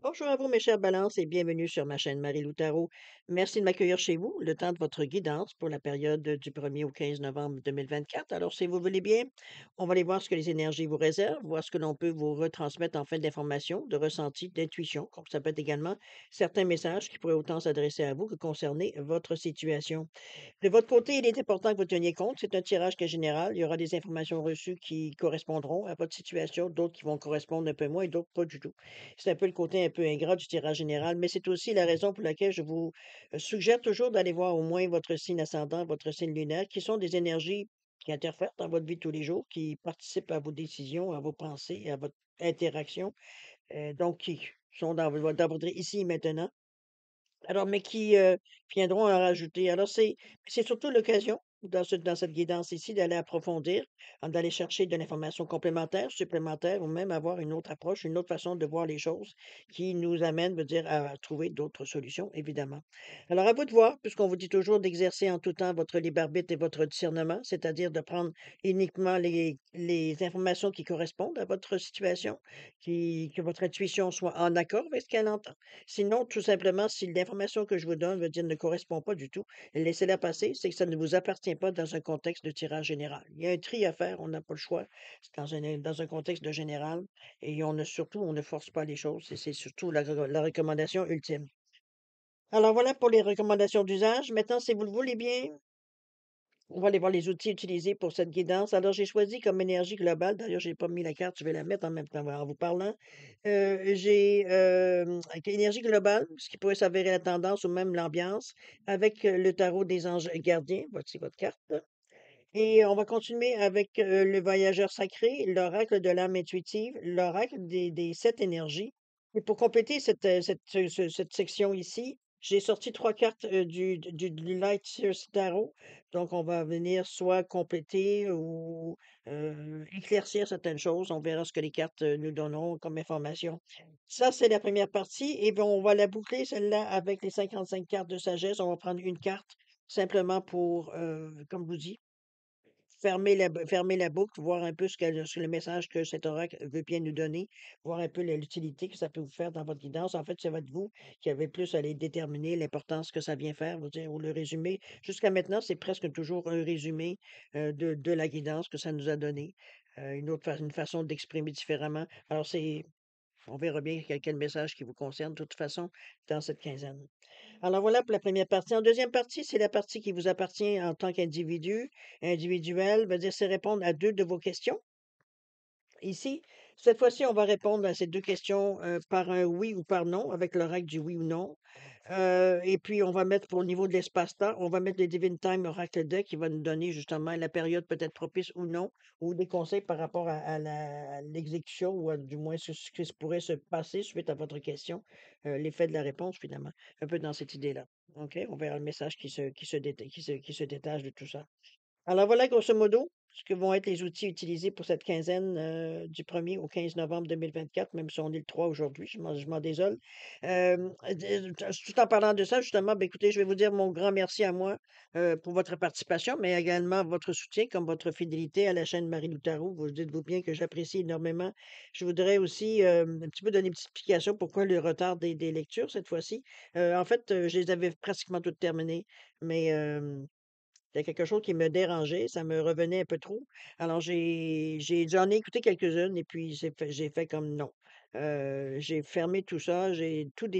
Bonjour à vous, mes chères balances, et bienvenue sur ma chaîne Marie-Lou Tarot. Merci de m'accueillir chez vous, le temps de votre guidance pour la période du 1er au 15 novembre 2024. Alors, si vous voulez bien, on va aller voir ce que les énergies vous réservent, voir ce que l'on peut vous retransmettre en fait d'informations, de ressentis, d'intuition, comme ça peut être également certains messages qui pourraient autant s'adresser à vous que concerner votre situation. De votre côté, il est important que vous teniez compte. C'est un tirage qui est général. Il y aura des informations reçues qui correspondront à votre situation, d'autres qui vont correspondre un peu moins et d'autres pas du tout. C'est un peu le côté un peu ingrat du tirage général, mais c'est aussi la raison pour laquelle je vous suggère toujours d'aller voir au moins votre signe ascendant, votre signe lunaire, qui sont des énergies qui interfèrent dans votre vie de tous les jours, qui participent à vos décisions, à vos pensées, à votre interaction, donc qui sont dans votre ici et maintenant. Alors, mais qui, viendront en rajouter. Alors c'est surtout l'occasion dans cette guidance ici d'aller approfondir, d'aller chercher de l'information complémentaire, supplémentaire ou même avoir une autre approche, une autre façon de voir les choses qui nous amène, veut dire, à trouver d'autres solutions, évidemment. Alors à vous de voir, puisqu'on vous dit toujours d'exercer en tout temps votre libre arbitre et votre discernement, c'est-à-dire de prendre uniquement les informations qui correspondent à votre situation, que votre intuition soit en accord avec ce qu'elle entend. Sinon, tout simplement, si l'information que je vous donne, veut dire, ne correspond pas du tout, laissez-la passer, c'est que ça ne vous appartient pas dans un contexte de tirage général. Il y a un tri à faire, on n'a pas le choix. C'est dans un contexte de général et on ne force pas les choses et c'est surtout la recommandation ultime. Alors voilà pour les recommandations d'usage. Maintenant, si vous le voulez bien, on va aller voir les outils utilisés pour cette guidance. Alors, j'ai choisi comme énergie globale, d'ailleurs, j'ai pas mis la carte, je vais la mettre en même temps en vous parlant. Avec énergie globale, ce qui pourrait s'avérer la tendance ou même l'ambiance, avec le tarot des anges gardiens. Voici votre carte. Et on va continuer avec le voyageur sacré, l'oracle de l'âme intuitive, l'oracle des sept énergies. Et pour compléter cette section ici, j'ai sorti trois cartes du Light Seers Tarot. Donc, on va venir soit compléter ou éclaircir certaines choses. On verra ce que les cartes nous donneront comme information. Ça, c'est la première partie. Et bien, on va la boucler, celle-là, avec les 55 cartes de sagesse. On va prendre une carte simplement pour, comme je vous dis, fermer la boucle, voir un peu ce que le message que cet oracle veut bien nous donner, voir un peu l'utilité que ça peut vous faire dans votre guidance. En fait, ça va être vous qui avez plus à aller déterminer l'importance que ça vient faire, vous dire, ou le résumé. Jusqu'à maintenant, c'est presque toujours un résumé de la guidance que ça nous a donné. Une façon d'exprimer différemment. Alors, on verra bien quel message qui vous concerne, de toute façon, dans cette quinzaine. Alors voilà pour la première partie. En deuxième partie, c'est la partie qui vous appartient en tant qu'individu, individuel, veut dire c'est répondre à 2 de vos questions. Ici, cette fois-ci, on va répondre à ces 2 questions, par un oui ou par non, avec le règle du oui ou non. Et puis on va mettre pour le niveau de l'espace-temps, on va mettre le Divine Time Oracle Deck qui va nous donner justement la période peut-être propice ou non, ou des conseils par rapport à l'exécution ou du moins ce qui se pourrait se passer suite à votre question, l'effet de la réponse finalement, un peu dans cette idée-là. OK? On verra le message qui se détache de tout ça. Alors voilà, grosso modo, ce que vont être les outils utilisés pour cette quinzaine, du 1er au 15 novembre 2024, même si on est le 3 aujourd'hui, je m'en désole. Tout en parlant de ça, justement, ben, écoutez, je vais vous dire mon grand merci à moi, pour votre participation, mais également votre soutien, comme votre fidélité à la chaîne Marie-Lou Tarot. Vous dites-vous bien que j'apprécie énormément. Je voudrais aussi, un petit peu donner une petite explication pourquoi le retard des lectures cette fois-ci. En fait, je les avais pratiquement toutes terminées, mais, il y a quelque chose qui me dérangeait, ça me revenait un peu trop. Alors j'en ai écouté quelques-unes et puis j'ai fait comme non. J'ai fermé tout ça, j'ai tout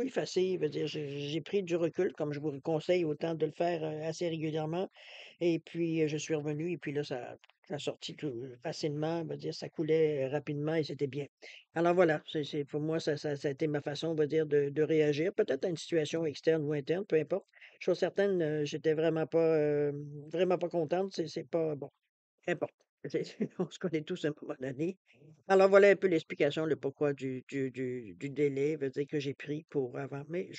effacé, veut dire j'ai pris du recul comme je vous conseille autant de le faire, assez régulièrement et puis, je suis revenu et puis là ça a sorti tout facilement, veut dire ça coulait, rapidement et c'était bien. Alors voilà, c'est pour moi ça a été ma façon, on va dire de réagir, peut-être à une situation externe ou interne, peu importe. Chose certaine, j'étais vraiment pas contente, c'est pas bon, qu'importe. On se connaît tous à un moment donné. Alors voilà un peu l'explication, le pourquoi du délai, veut dire que j'ai pris pour avant, mais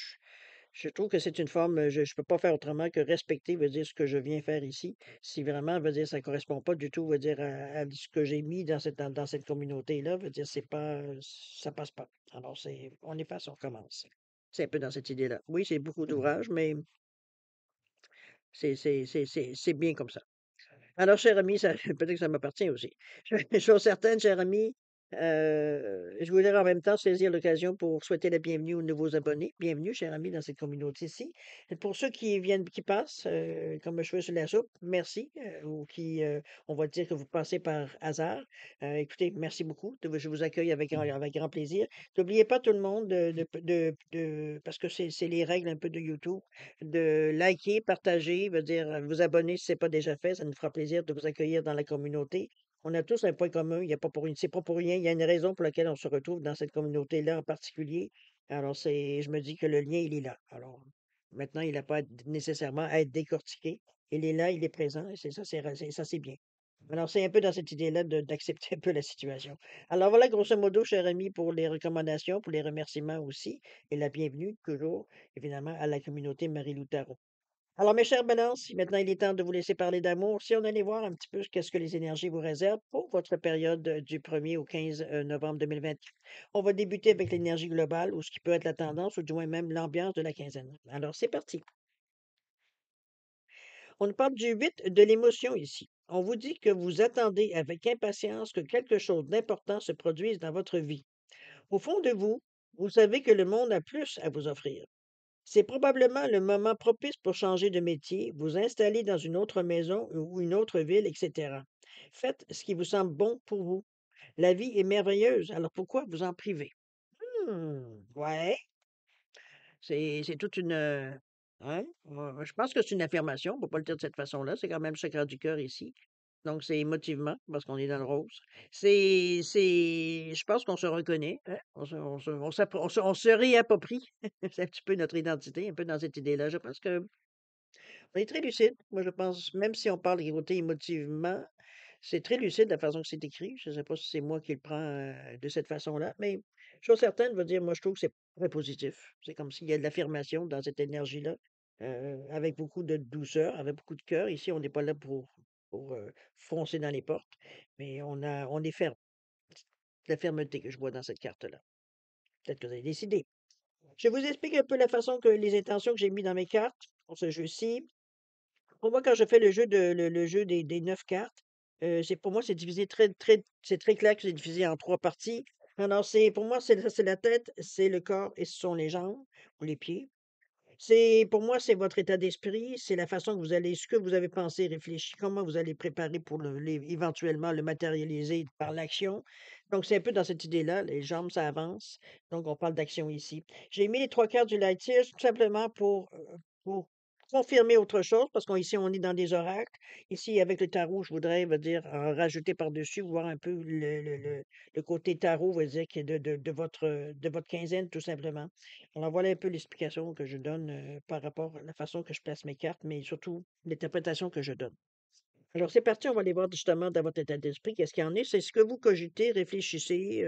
je trouve que c'est une forme, je peux pas faire autrement que respecter, veut dire ce que je viens faire ici. Si vraiment, veut dire ça correspond pas du tout, veut dire à ce que j'ai mis dans cette communauté-là, veut dire c'est pas, ça passe pas. Alors on efface, on recommence. C'est un peu dans cette idée-là. Oui, c'est beaucoup d'ouvrages, mais c'est bien comme ça. Alors, cher ami, ça peut-être que ça m'appartient aussi. Chose certaine, cher ami, Je voudrais en même temps saisir l'occasion pour souhaiter la bienvenue aux nouveaux abonnés. Bienvenue, cher ami, dans cette communauté-ci. Et pour ceux qui viennent, qui passent, comme un cheveu sur la soupe, merci. Ou qui, on va dire que vous passez par hasard. Écoutez, merci beaucoup. Je vous accueille avec grand plaisir. N'oubliez pas tout le monde parce que c'est les règles un peu de YouTube, de liker, partager, veut dire vous abonner si ce n'est pas déjà fait. Ça nous fera plaisir de vous accueillir dans la communauté. On a tous un point commun, il y a pas pour une c'est pas pour rien, il y a une raison pour laquelle on se retrouve dans cette communauté-là en particulier. Alors je me dis que le lien, il est là. Alors, maintenant, il n'a pas nécessairement à être décortiqué. Il est là, il est présent, et c'est ça, ça, c'est bien. Alors, c'est un peu dans cette idée-là d'accepter un peu la situation. Alors voilà, grosso modo, cher ami, pour les recommandations, pour les remerciements aussi, et la bienvenue, toujours, évidemment, à la communauté Marie-Lou Tarot. Alors, mes chers balances, maintenant il est temps de vous laisser parler d'amour. Si on allait voir un petit peu qu'est-ce que les énergies vous réservent pour votre période du 1er au 15 novembre 2024. On va débuter avec l'énergie globale ou ce qui peut être la tendance ou du moins même l'ambiance de la quinzaine. Alors, c'est parti. On nous parle du 8 de l'émotion ici. On vous dit que vous attendez avec impatience que quelque chose d'important se produise dans votre vie. Au fond de vous, vous savez que le monde a plus à vous offrir. C'est probablement le moment propice pour changer de métier, vous installer dans une autre maison ou une autre ville, etc. Faites ce qui vous semble bon pour vous. La vie est merveilleuse, alors pourquoi vous en priver? Ouais, c'est toute une. Hein? Je pense que c'est une affirmation, on ne peut pas le dire de cette façon-là. C'est quand même chakra du cœur ici. Donc, c'est émotivement, parce qu'on est dans le rose. Je pense qu'on se reconnaît, hein? On se réapproprie. C'est un petit peu notre identité, un peu dans cette idée-là. Je pense que on est très lucide. Moi, je pense, même si on parle de côté émotivement, c'est très lucide la façon que c'est écrit. Je ne sais pas si c'est moi qui le prends de cette façon-là, mais chose certaine, veut dire, moi, je trouve que c'est très positif. C'est comme s'il y a de l'affirmation dans cette énergie-là, avec beaucoup de douceur, avec beaucoup de cœur. Ici, on n'est pas là pour foncer dans les portes, mais on est ferme. C'est la fermeté que je vois dans cette carte-là. Peut-être que vous avez décidé. Je vous explique un peu la façon que les intentions que j'ai mis dans mes cartes pour ce jeu-ci. Pour moi, quand je fais le jeu des 9 cartes, pour moi, c'est divisé c'est très clair que c'est divisé en 3 parties. Alors pour moi, c'est la tête, c'est le corps et ce sont les jambes ou les pieds. Pour moi, c'est votre état d'esprit, c'est la façon que ce que vous avez pensé, réfléchi, comment vous allez préparer pour éventuellement le matérialiser par l'action. Donc, c'est un peu dans cette idée-là, les jambes, ça avance. Donc, on parle d'action ici. J'ai mis les 3 cartes du Light-Year tout simplement pour confirmer autre chose, parce qu'ici, on est dans des oracles. Ici, avec le tarot, je voudrais, veut dire, en rajouter par-dessus, voir un peu le côté tarot, veut dire, qui est de votre quinzaine, tout simplement. Alors voilà un peu l'explication que je donne, par rapport à la façon que je place mes cartes, mais surtout l'interprétation que je donne. Alors c'est parti, on va aller voir justement dans votre état d'esprit, qu'est-ce qu'il y en est. C'est ce que vous cogitez, réfléchissez,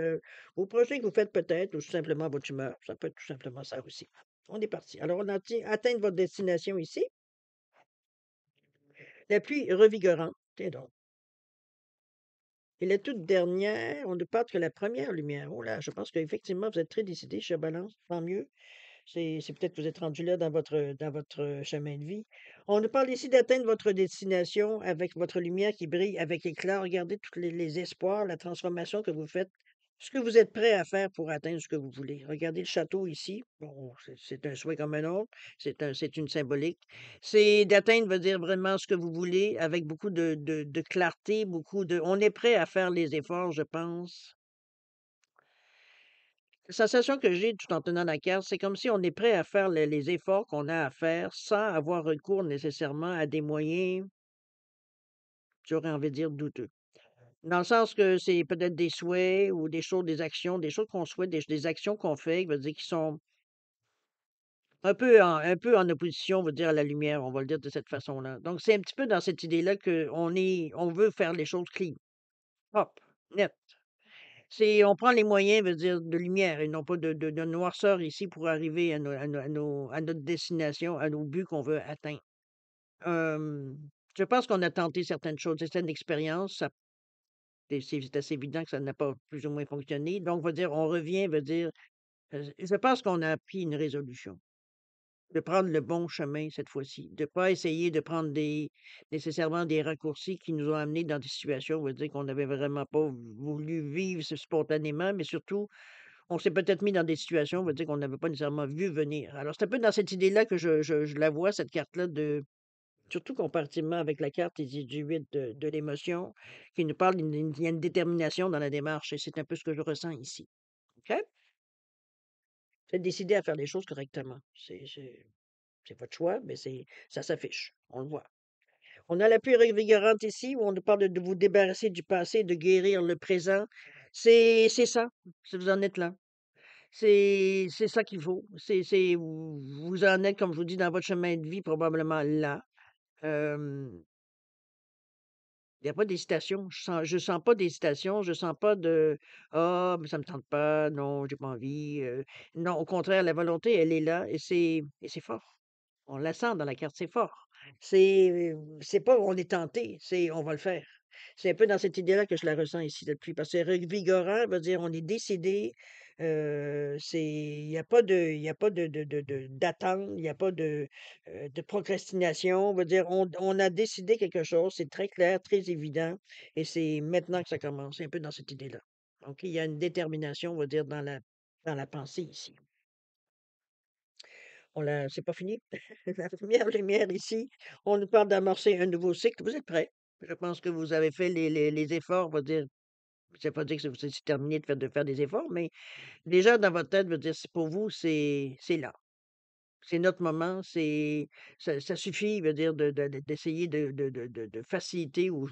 au projet que vous faites peut-être, ou tout simplement à votre humeur. Ça peut être tout simplement ça aussi. On est parti. Alors on a atteint votre destination ici. La pluie revigorante. Tiens donc. Et la toute dernière, on ne parle que la première lumière. Oh là, je pense qu'effectivement, vous êtes très décidé, chez Balance. Tant mieux. C'est peut-être que vous êtes rendu là dans votre chemin de vie. On nous parle ici d'atteindre votre destination avec votre lumière qui brille avec éclat. Regardez tous les espoirs, la transformation que vous faites, ce que vous êtes prêt à faire pour atteindre ce que vous voulez. Regardez le château ici. Bon, c'est un souhait comme un autre. C'est une symbolique. C'est d'atteindre, veut dire vraiment ce que vous voulez avec beaucoup de clarté, on est prêt à faire les efforts, je pense. La sensation que j'ai tout en tenant la carte, c'est comme si on est prêt à faire les efforts qu'on a à faire sans avoir recours nécessairement à des moyens, j'aurais envie de dire, douteux. Dans le sens que c'est peut-être des souhaits ou des choses qu'on souhaite, des actions qu'on fait, veut dire qui sont un peu en opposition, veut dire, à la lumière, on va le dire de cette façon-là. Donc, c'est un petit peu dans cette idée-là on veut faire les choses clean, propre, net. On prend les moyens, veut dire, de lumière et non pas de noirceur ici pour arriver à notre destination, à nos buts qu'on veut atteindre. Hem, je pense qu'on a tenté certaines choses, certaines expériences, c'est assez évident que ça n'a pas plus ou moins fonctionné. Donc, veut dire, on revient, veut dire, je pense qu'on a pris une résolution. de prendre le bon chemin cette fois-ci, de pas essayer de prendre nécessairement des raccourcis qui nous ont amenés dans des situations, on va dire, qu'on n'avait vraiment pas voulu vivre spontanément, mais surtout, on s'est peut-être mis dans des situations, on va dire, qu'on n'avait pas nécessairement vu venir. Alors, c'est un peu dans cette idée-là que je la vois, cette carte-là, surtout comparativement avec la carte du 8 de l'émotion, qui nous parle il y a une détermination dans la démarche, et c'est un peu ce que je ressens ici. OK? Vous êtes décidé à faire les choses correctement. C'est votre choix, mais ça s'affiche. On le voit. On a la pluie revigorante ici, où on nous parle de vous débarrasser du passé, de guérir le présent. C'est ça, si vous en êtes là. C'est ça qu'il faut. Vous en êtes, comme je vous dis, dans votre chemin de vie, probablement là. Hem, il y a pas d'hésitation. Je sens pas d'hésitation, je sens pas de: «Ah, mais ça me tente pas, non, j'ai pas envie», non, au contraire, la volonté, elle est là, et c'est fort. On la sent dans la carte, c'est fort. C'est pas on est tenté, c'est on va le faire. C'est un peu dans cette idée-là que je la ressens ici depuis, parce que revigorant veut dire on est décidé, il y a pas d'attente, il y a pas de procrastination. Veut dire on a décidé quelque chose, c'est très clair, très évident, et c'est maintenant que ça commence. C'est un peu dans cette idée-là. Donc il y a une détermination, on va dire, dans la pensée ici. C'est pas fini. La première lumière ici, on nous parle d'amorcer un nouveau cycle. Vous êtes prêts. Je pense que vous avez fait les efforts, on va dire. Je ne pas dire que c'est terminé de faire des efforts, mais déjà dans votre tête, veut dire, c'est pour vous, c'est là. C'est notre moment, ça suffit, veut dire, d'essayer de faciliter, ou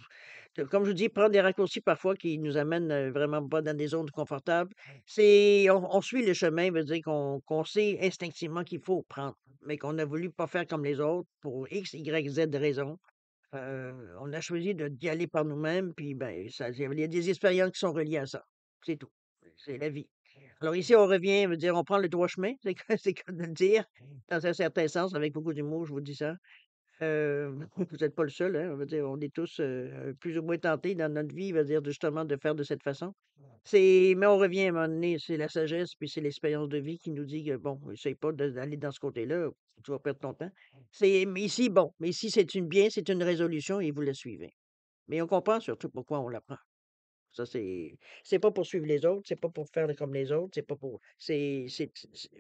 comme je vous dis, prendre des raccourcis parfois qui nous amènent, vraiment pas dans des zones confortables. On suit le chemin, veut dire qu'on sait instinctivement qu'il faut prendre, mais qu'on a voulu pas faire comme les autres pour X, Y, Z raisons. On a choisi d'y aller par nous-mêmes, puis, ben, il y a des expériences qui sont reliées à ça. C'est tout. C'est la vie. Alors ici, on revient, veut dire, on prend le droit chemin, c'est que de le dire, dans un certain sens, avec beaucoup d'humour, je vous dis ça. Vous n'êtes pas le seul, hein, on va dire, on est tous, plus ou moins tentés dans notre vie, veut dire, justement, de faire de cette façon. Mais on revient à un moment donné, c'est la sagesse, puis c'est l'expérience de vie qui nous dit que, bon, essaye pas d'aller dans ce côté-là, tu vas perdre ton temps. Mais ici, c'est une résolution, et vous la suivez. Mais on comprend surtout pourquoi on la prend. Ça, c'est pas pour suivre les autres, c'est pas pour faire comme les autres, c'est pas pour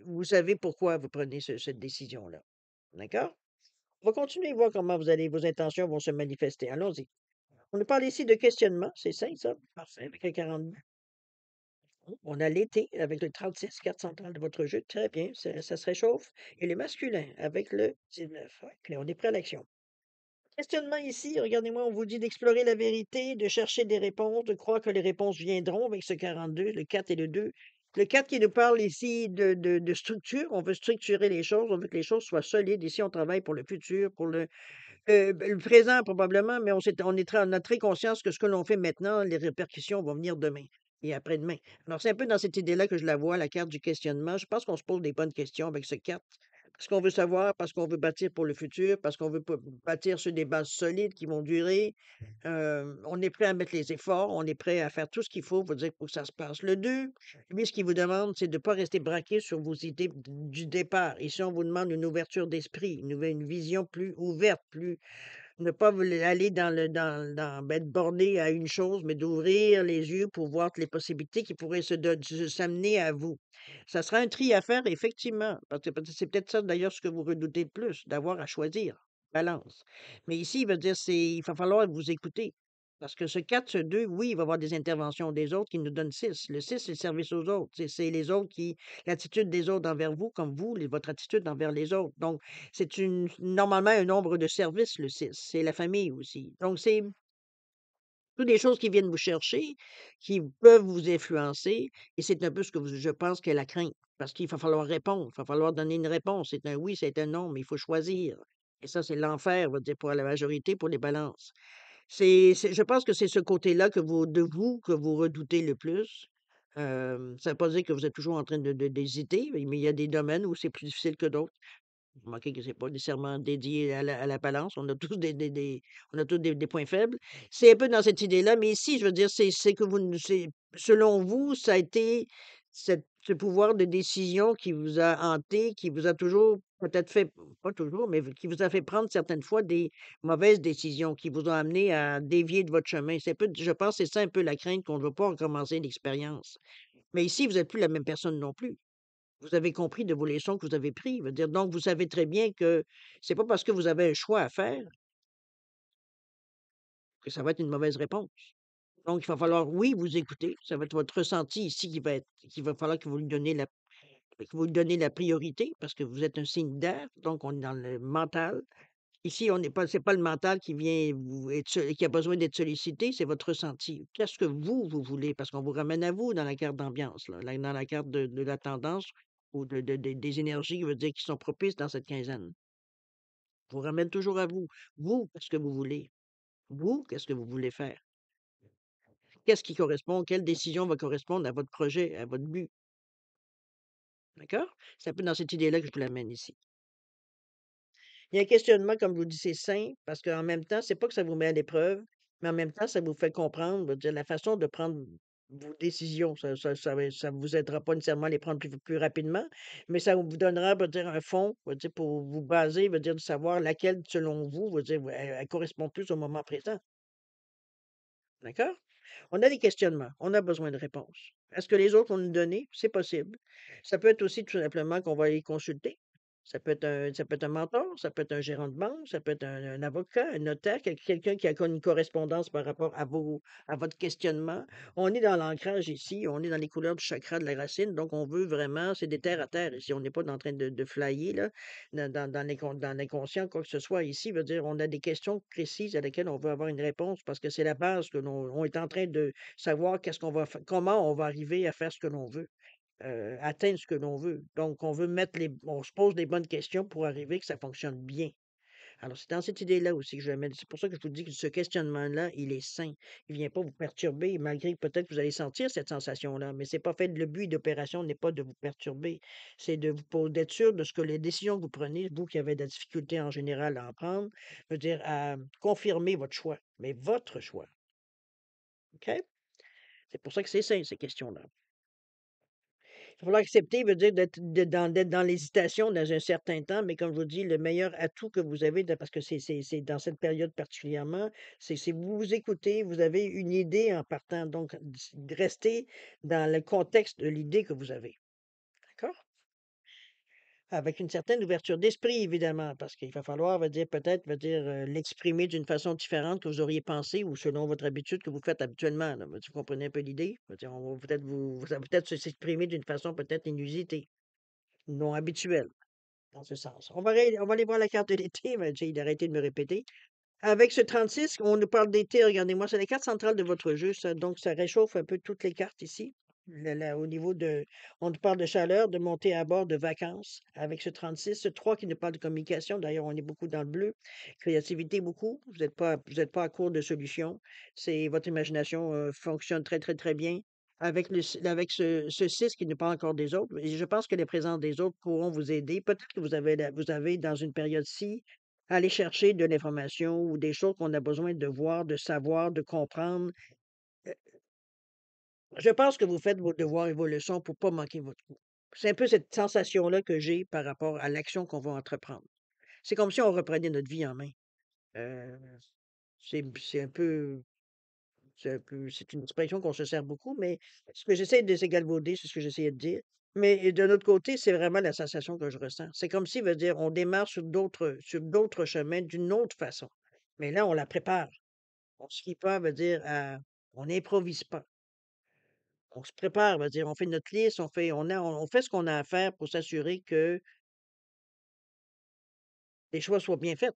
vous savez pourquoi vous prenez cette décision-là. D'accord? On va continuer à voir comment vos intentions vont se manifester. Allons-y. On nous parle ici de questionnement, c'est simple ça. Parfait, avec un 42. On a l'été avec le 36, carte centrale de votre jeu. Très bien, ça se réchauffe. Et le masculin avec le 19. OK, on est prêt à l'action. Questionnement ici, regardez-moi, on vous dit d'explorer la vérité, de chercher des réponses, de croire que les réponses viendront avec ce 42, le 4 et le 2. Le 4 qui nous parle ici de structure, on veut structurer les choses, on veut que les choses soient solides. Ici, on travaille pour le futur, pour le présent probablement, mais on a très conscience que ce que l'on fait maintenant, les répercussions vont venir demain et après-demain. Alors, c'est un peu dans cette idée-là que je la vois, la carte du questionnement. Je pense qu'on se pose des bonnes questions avec ce 4. Parce qu'on veut savoir, parce qu'on veut bâtir pour le futur, parce qu'on veut bâtir sur des bases solides qui vont durer. On est prêt à mettre les efforts, on est prêt à faire tout ce qu'il faut pour que ça se passe. Le 2, lui, ce qu'il vous demande, c'est de ne pas rester braqué sur vos idées du départ. Ici, on vous demande une ouverture d'esprit, une vision plus ouverte, ne pas aller être borné à une chose, mais d'ouvrir les yeux pour voir toutes les possibilités qui pourraient s'amener à vous. Ça sera un tri à faire, effectivement, parce que c'est peut-être ça d'ailleurs ce que vous redoutez le plus, d'avoir à choisir. Balance. Mais ici, il va falloir vous écouter. Parce que ce 4, ce 2, oui, il va y avoir des interventions des autres qui nous donnent 6. Le 6, c'est le service aux autres. C'est les autres l'attitude des autres envers vous, comme vous, votre attitude envers les autres. Donc, c'est normalement un nombre de service, le 6. C'est la famille aussi. Donc, c'est toutes des choses qui viennent vous chercher, qui peuvent vous influencer, et c'est un peu ce que je pense qu'est la crainte. Parce qu'il va falloir répondre, il va falloir donner une réponse. C'est un oui, c'est un non, mais il faut choisir. Et ça, c'est l'enfer, on va dire, pour la majorité, pour les balances. Je pense que c'est ce côté-là que vous redoutez le plus. Ça ne veut pas dire que vous êtes toujours en train d'hésiter, mais il y a des domaines où c'est plus difficile que d'autres. Remarquez que c'est pas nécessairement dédié à la balance. On a tous des points faibles. C'est un peu dans cette idée-là, mais ici, je veux dire, c'est que selon vous, ça a été cette ce pouvoir de décision qui vous a hanté, qui vous a toujours peut-être fait pas toujours, mais qui vous a fait prendre certaines fois des mauvaises décisions, qui vous ont amené à dévier de votre chemin. C'est un peu je pense que c'est ça un peu la crainte qu'on ne veut pas recommencer l'expérience. Mais ici, vous êtes plus la même personne non plus. Vous avez compris de vos leçons que vous avez pris. Veut dire donc vous savez très bien que c'est pas parce que vous avez un choix à faire que ça va être une mauvaise réponse. Donc il va falloir, oui, vous écouter. Ça va être votre ressenti ici qu'il va falloir que vous lui donniez la priorité parce que vous êtes un signe d'air, donc on est dans le mental. Ici, on n'est pas c'est pas le mental qui vient vous être qui a besoin d'être sollicité, c'est votre ressenti. Qu'est-ce que vous voulez? Parce qu'on vous ramène à vous dans la carte d'ambiance, là, dans la carte de la tendance ou des énergies, je veux dire, qui sont propices dans cette quinzaine. Je vous ramène toujours à vous. Vous, qu'est-ce que vous voulez? Vous, qu'est-ce que vous voulez faire? Qu'est-ce qui correspond? Quelle décision va correspondre à votre projet, à votre but? D'accord? C'est un peu dans cette idée-là que je vous l'amène ici. Il y a un questionnement, comme je vous dis, c'est sain parce qu'en même temps, c'est pas que ça vous met à l'épreuve, mais en même temps, ça vous fait comprendre, je veux dire, la façon de prendre vos décisions. Ça vous aidera pas nécessairement à les prendre plus rapidement, mais ça vous donnera, je veux dire, un fond, je veux dire, pour vous baser, je veux dire, de savoir laquelle, selon vous, je veux dire, elle correspond plus au moment présent. D'accord? On a des questionnements, on a besoin de réponses. Est-ce que les autres vont nous donner? C'est possible. Ça peut être aussi tout simplement qu'on va les consulter. Ça peut être un mentor, ça peut être un gérant de banque, ça peut être un avocat, un notaire, quelqu'un qui a une correspondance par rapport à votre questionnement. On est dans l'ancrage ici, on est dans les couleurs du chakra de la racine, donc on veut vraiment, c'est des terres à terre ici. On n'est pas en train de flyer là, dans l'inconscient, quoi que ce soit ici. Veut dire, on a des questions précises à lesquelles on veut avoir une réponse parce que c'est la base que on est en train de savoir comment on va arriver à faire ce que l'on veut, atteindre ce que l'on veut. Donc, on se pose les bonnes questions pour arriver que ça fonctionne bien. Alors, c'est dans cette idée-là aussi que je mets. C'est pour ça que je vous dis que ce questionnement-là, il est sain. Il vient pas vous perturber, malgré que peut-être que vous allez sentir cette sensation-là, mais c'est pas fait. Le but d'opération n'est pas de vous perturber, c'est d'être sûr de ce que les décisions que vous prenez, vous qui avez de la difficulté en général à en prendre, veut dire à confirmer votre choix, mais votre choix. OK? C'est pour ça que c'est sain, ces questions-là. Il va falloir accepter, veut dire d'être dans l'hésitation dans un certain temps, mais comme je vous dis, le meilleur atout que vous avez, parce que c'est dans cette période particulièrement, c'est vous vous écoutez, vous avez une idée en partant, donc restez dans le contexte de l'idée que vous avez. D'accord? Avec une certaine ouverture d'esprit, évidemment, parce qu'il va falloir, veut dire, peut-être, veut dire, l'exprimer d'une façon différente que vous auriez pensé ou selon votre habitude que vous faites habituellement, là. Vous comprenez un peu l'idée? Veut dire, on va peut-être ça va peut-être s'exprimer d'une façon peut-être inusitée. Non habituel, dans ce sens. On va aller voir la carte de l'été, ben, j'ai d'arrêter de me répéter. Avec ce 36, on nous parle d'été, regardez-moi, c'est la carte centrale de votre jeu, ça, donc ça réchauffe un peu toutes les cartes ici. Au niveau on nous parle de chaleur, de montée à bord, de vacances. Avec ce 36, ce 3 qui nous parle de communication, d'ailleurs, on est beaucoup dans le bleu. Créativité beaucoup, vous êtes pas à court de solutions. Votre imagination fonctionne très, très, très bien. Avec ce 6 qui nous parle encore des autres, et je pense que les présences des autres pourront vous aider. Peut-être que vous avez dans une période-ci aller chercher de l'information ou des choses qu'on a besoin de voir, de savoir, de comprendre. Heu, je pense que vous faites vos devoirs et vos leçons pour pas manquer votre coup. C'est un peu cette sensation-là que j'ai par rapport à l'action qu'on va entreprendre. C'est comme si on reprenait notre vie en main. Heu, c'est une expression qu'on se sert beaucoup, mais ce que j'essaie de s'égalvauder, c'est ce que j'essayais de dire. Mais d'un autre côté, c'est vraiment la sensation que je ressens. C'est comme si, veut dire, on démarre sur d'autres chemins d'une autre façon. Mais là, on la prépare. On se fie pas, veut dire, on n'improvise pas. On se prépare, veut dire, on fait notre liste, on fait ce qu'on a à faire pour s'assurer que les choix soient bien faits,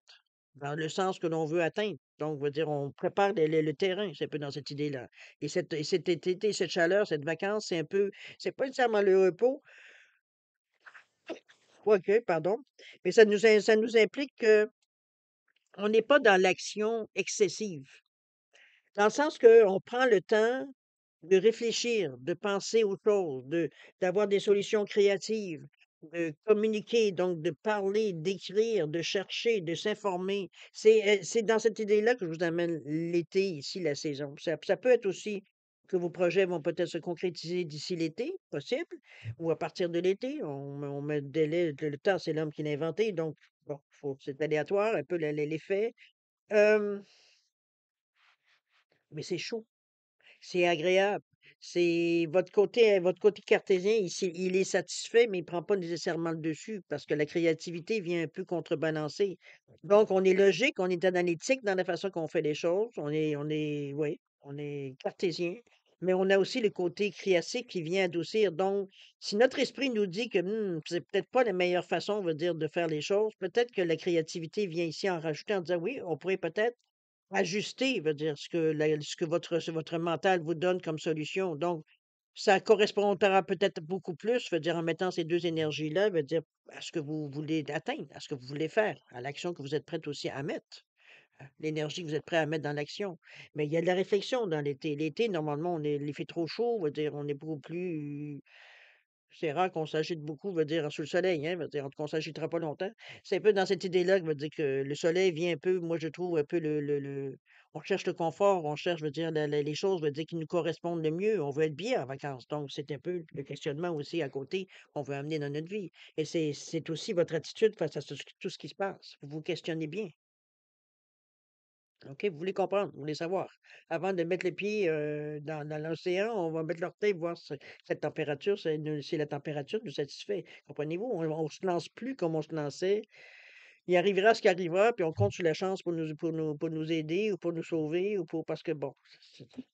dans le sens que l'on veut atteindre. Donc, veut dire, on prépare le terrain, c'est un peu dans cette idée-là. Et cet été, cette chaleur, cette vacance, c'est pas nécessairement le repos, quoique, pardon, mais ça nous implique qu'on n'est pas dans l'action excessive. Dans le sens qu'on prend le temps de réfléchir, de penser aux choses, d'avoir des solutions créatives, de communiquer, donc de parler, d'écrire, de chercher, de s'informer. C'est dans cette idée-là que je vous amène l'été ici, la saison. Ça peut être aussi que vos projets vont peut-être se concrétiser d'ici l'été, possible, ou à partir de l'été. On met le délai, le temps, c'est l'homme qui l'a inventé, donc bon, c'est aléatoire, un peu les faits. Hem, mais c'est chaud. C'est agréable. C'est votre côté cartésien, il est satisfait, mais il prend pas nécessairement le dessus parce que la créativité vient un peu contrebalancer. Donc on est logique, on est analytique dans la façon qu'on fait les choses. Oui, on est cartésien, mais on a aussi le côté créatif qui vient adoucir. Donc, si notre esprit nous dit que c'est peut-être pas la meilleure façon, on va dire, de faire les choses, peut-être que la créativité vient ici en rajouter en disant oui, on pourrait peut-être ajuster, veut dire ce que votre mental vous donne comme solution. Donc, ça correspondra peut-être beaucoup plus, veut dire en mettant ces 2 énergies-là, veut dire à ce que vous voulez atteindre, à ce que vous voulez faire, à l'action que vous êtes prête aussi à mettre, l'énergie que vous êtes prêt à mettre dans l'action. Mais il y a de la réflexion dans l'été. L'été, normalement, il fait trop chaud, veut dire on est beaucoup plus c'est rare qu'on s'agite beaucoup, veut dire sous le soleil, hein, veut dire qu'on s'agitera pas longtemps. C'est un peu dans cette idée-là que veut dire que le soleil vient un peu, moi je trouve un peu on cherche le confort, on cherche, veut dire les choses, veut dire qui nous correspondent le mieux. On veut être bien en vacances. Donc c'est un peu le questionnement aussi à côté qu'on veut amener dans notre vie. Et c'est aussi votre attitude face à tout ce qui se passe. Vous vous questionnez bien. OK, vous voulez comprendre, vous voulez savoir. Avant de mettre les pieds, dans l'océan, on va mettre l'orteil, voir cette température, si la température nous satisfait. Comprenez-vous? On se lance plus comme on se lançait. Il arrivera ce qui arrivera, puis on compte sur la chance pour nous aider ou pour nous sauver ou parce que bon,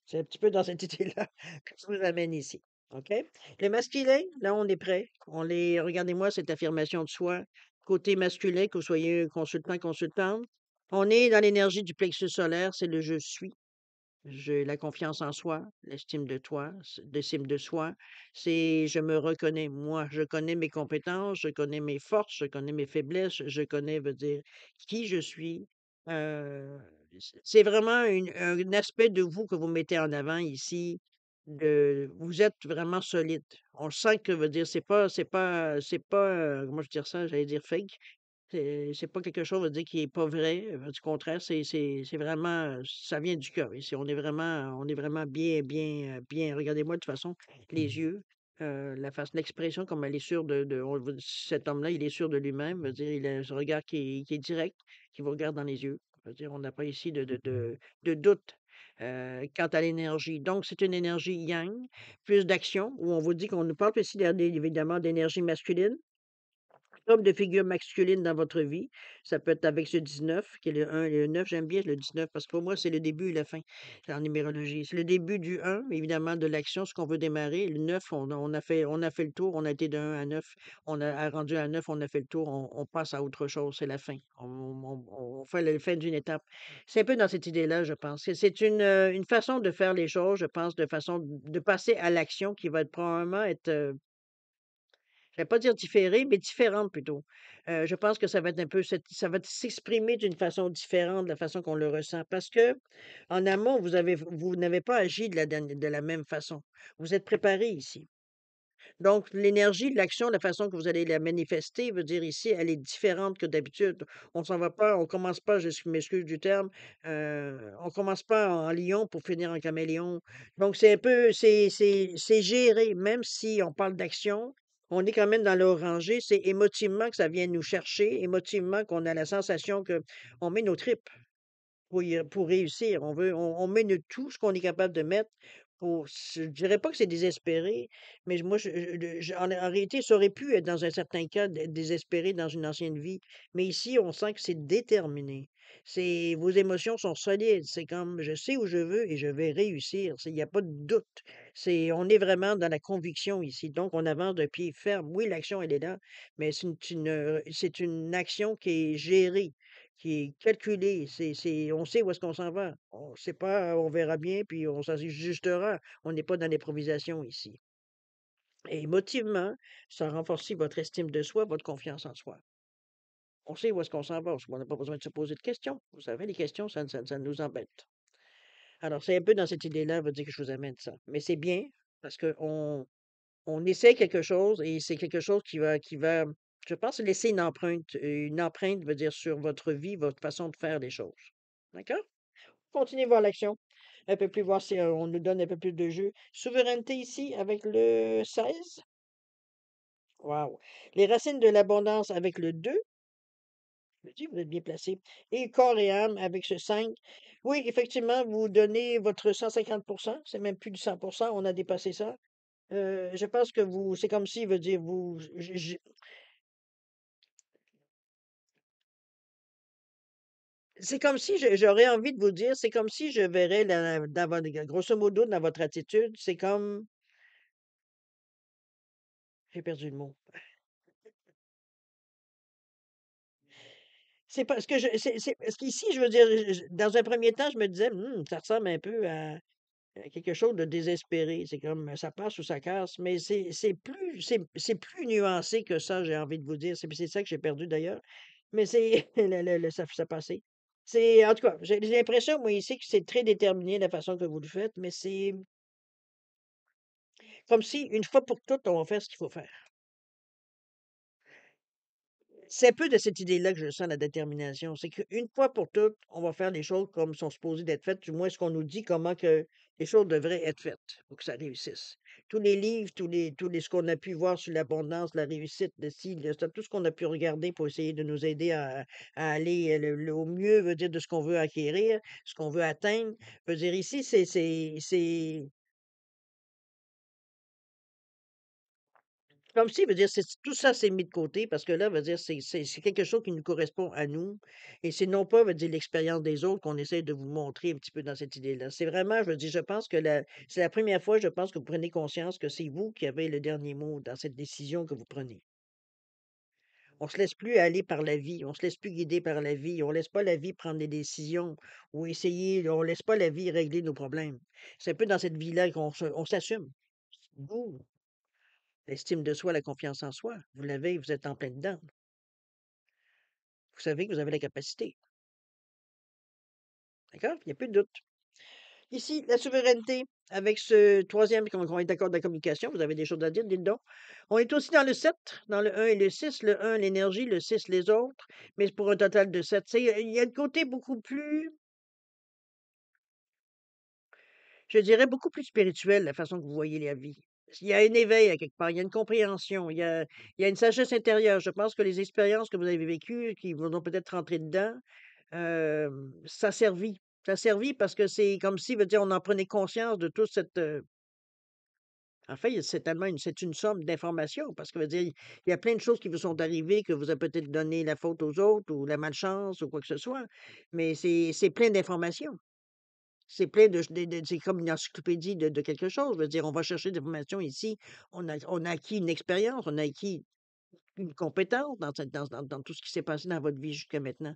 c'est un petit peu dans cette idée-là que je vous amène ici. OK? Le masculin, là, on est prêt. Regardez-moi cette affirmation de soi. Côté masculin, que vous soyez consultant, consultante, on est dans l'énergie du plexus solaire, c'est le je suis. J'ai la confiance en soi, l'estime de soi, c'est je me reconnais, moi, je connais mes compétences, je connais mes forces, je connais mes faiblesses, je connais, veut dire, qui je suis. C'est vraiment un aspect de vous que vous mettez en avant ici. Vous êtes vraiment solide. On le sent que, veut dire, c'est pas, comment je veux dire ça, j'allais dire fake. C'est pas quelque chose, on va dire, qui est pas vrai, du contraire, c'est vraiment, ça vient du cœur ici. On est vraiment bien bien, bien regardez-moi de toute façon, les yeux, la face l'expression comme elle est sûre cet homme-là, il est sûr de lui-même, veut dire, il a ce regard qui est direct, qui vous regarde dans les yeux. Veut dire, on n'a pas ici de doute, quant à l'énergie. Donc c'est une énergie yang, plus d'action, où on vous dit qu'on nous parle ici évidemment d'énergie masculine. Homme de figure masculine dans votre vie. Ça peut être avec ce 19 qui est le 1 et le 9. J'aime bien le 19 parce que pour moi, c'est le début et la fin en numérologie. C'est le début du 1, évidemment, de l'action, ce qu'on veut démarrer. Le 9, on a fait le tour, on a été de 1 à 9. Rendu à 9, on a fait le tour, on passe à autre chose, c'est la fin. On fait la fin d'une étape. C'est un peu dans cette idée-là, je pense. C'est une façon de faire les choses, je pense, de façon de passer à l'action qui va probablement être je vais pas dire différée, mais différente plutôt. Je pense que ça va être un peu ça va s'exprimer d'une façon différente de la façon qu'on le ressent. Parce que en amont, vous n'avez pas agi de la même façon. Vous êtes préparé ici. Donc, l'énergie de l'action, la façon que vous allez la manifester, veut dire ici, elle est différente que d'habitude. On s'en va pas, on commence pas, m'excuse du terme, on commence pas en lion pour finir en caméléon. Donc, c'est un peu, c'est géré, même si on parle d'action, on est quand même dans l'orangé, c'est émotivement que ça vient nous chercher, émotivement qu'on a la sensation que on met nos tripes pour réussir. On met de tout ce qu'on est capable de mettre je dirais pas que c'est désespéré, mais moi, en réalité, ça aurait pu être dans un certain cas désespéré dans une ancienne vie. Mais ici, on sent que c'est déterminé. Vos émotions sont solides. C'est comme, je sais où je veux et je vais réussir. Il n'y a pas de doute. On est vraiment dans la conviction ici. Donc, on avance de pied ferme. Oui, l'action, elle est là, mais c'est une action qui est gérée, qui est calculé, on sait où est-ce qu'on s'en va. On sait pas, on verra bien, puis on s'ajustera. On n'est pas dans l'improvisation ici. Et émotivement, ça renforce votre estime de soi, votre confiance en soi. On sait où est-ce qu'on s'en va. On n'a pas besoin de se poser de questions. Vous savez, les questions, ça nous embête. Alors, c'est un peu dans cette idée-là, veut dire que je vous amène ça. Mais c'est bien parce qu'on essaie quelque chose et c'est quelque chose qui va, je pense, laisser une empreinte. Une empreinte veut dire sur votre vie, votre façon de faire les choses. D'accord? Continuez voir l'action. un peu plus, voir si on nous donne un peu plus de jeu. Souveraineté ici avec le 16. Waouh! Les racines de l'abondance avec le 2. Je me dis, vous êtes bien placé. Et corps et âme avec ce 5. Oui, effectivement, vous donnez votre 150%. C'est même plus du 100%. On a dépassé ça. Je pense que vous, c'est comme si, veut dire, vous, c'est comme si j'aurais envie de vous dire, c'est comme si je verrais dans votre, grosso modo, dans votre attitude, c'est comme, j'ai perdu le mot. C'est parce que c'est parce qu'ici, je veux dire, dans un premier temps, je me disais, ça ressemble un peu à quelque chose de désespéré. C'est comme, ça passe ou ça casse, mais c'est plus nuancé que ça, j'ai envie de vous dire. C'est ça que j'ai perdu d'ailleurs. Mais c'est, ça passait. C'est, en tout cas, j'ai l'impression, moi, ici, que c'est très déterminé la façon que vous le faites, mais c'est comme si, une fois pour toutes, on va faire ce qu'il faut faire. C'est un peu de cette idée-là que je sens la détermination. C'est qu'une fois pour toutes, on va faire les choses comme sont supposées d'être faites, du moins ce qu'on nous dit comment que les choses devraient être faites pour que ça réussisse. Tous les livres, ce qu'on a pu voir sur l'abondance, la réussite, de ci, de ça, tout ce qu'on a pu regarder pour essayer de nous aider à aller au mieux, veut dire de ce qu'on veut acquérir, ce qu'on veut atteindre. Veut dire ici, c'est comme si, veut dire, c'est tout ça, c'est mis de côté parce que là, veut dire, c'est quelque chose qui nous correspond à nous et c'est non pas, veut dire, l'expérience des autres qu'on essaie de vous montrer un petit peu dans cette idée-là. C'est vraiment, je veux dire, je pense que c'est la première fois, je pense, que vous prenez conscience que c'est vous qui avez le dernier mot dans cette décision que vous prenez. On se laisse plus aller par la vie, on se laisse plus guider par la vie, on laisse pas la vie prendre des décisions ou essayer, on laisse pas la vie régler nos problèmes. C'est un peu dans cette vie-là on s'assume. Vous, l'estime de soi, la confiance en soi, vous l'avez, vous êtes en plein dedans. Vous savez que vous avez la capacité, d'accord? Il y a plus de doute. Ici, la souveraineté avec ce troisième, on est d'accord de la communication, vous avez des choses à dire, dites donc. On est aussi dans le 7, dans le un et le 6. Le un, l'énergie, le 6, les autres, mais c'est pour un total de 7. Il y a le côté beaucoup plus, je dirais, beaucoup plus spirituel, la façon que vous voyez la vie. Il y a un éveil à quelque part, il y a une compréhension, il y a une sagesse intérieure. Je pense que les expériences que vous avez vécues, qui vous ont peut-être rentré dedans, ça a servi. Ça a servi parce que c'est comme si, veut dire, on en prenait conscience de toute cette, en fait, c'est tellement c'est une somme d'informations parce que, veut dire, il y a plein de choses qui vous sont arrivées, que vous avez peut-être donné la faute aux autres ou la malchance ou quoi que ce soit, mais c'est plein d'informations. C'est plein c'est comme une encyclopédie de quelque chose. Je veux dire, on va chercher des informations ici. On a acquis une expérience, on a acquis une compétence dans tout ce qui s'est passé dans votre vie jusqu'à maintenant.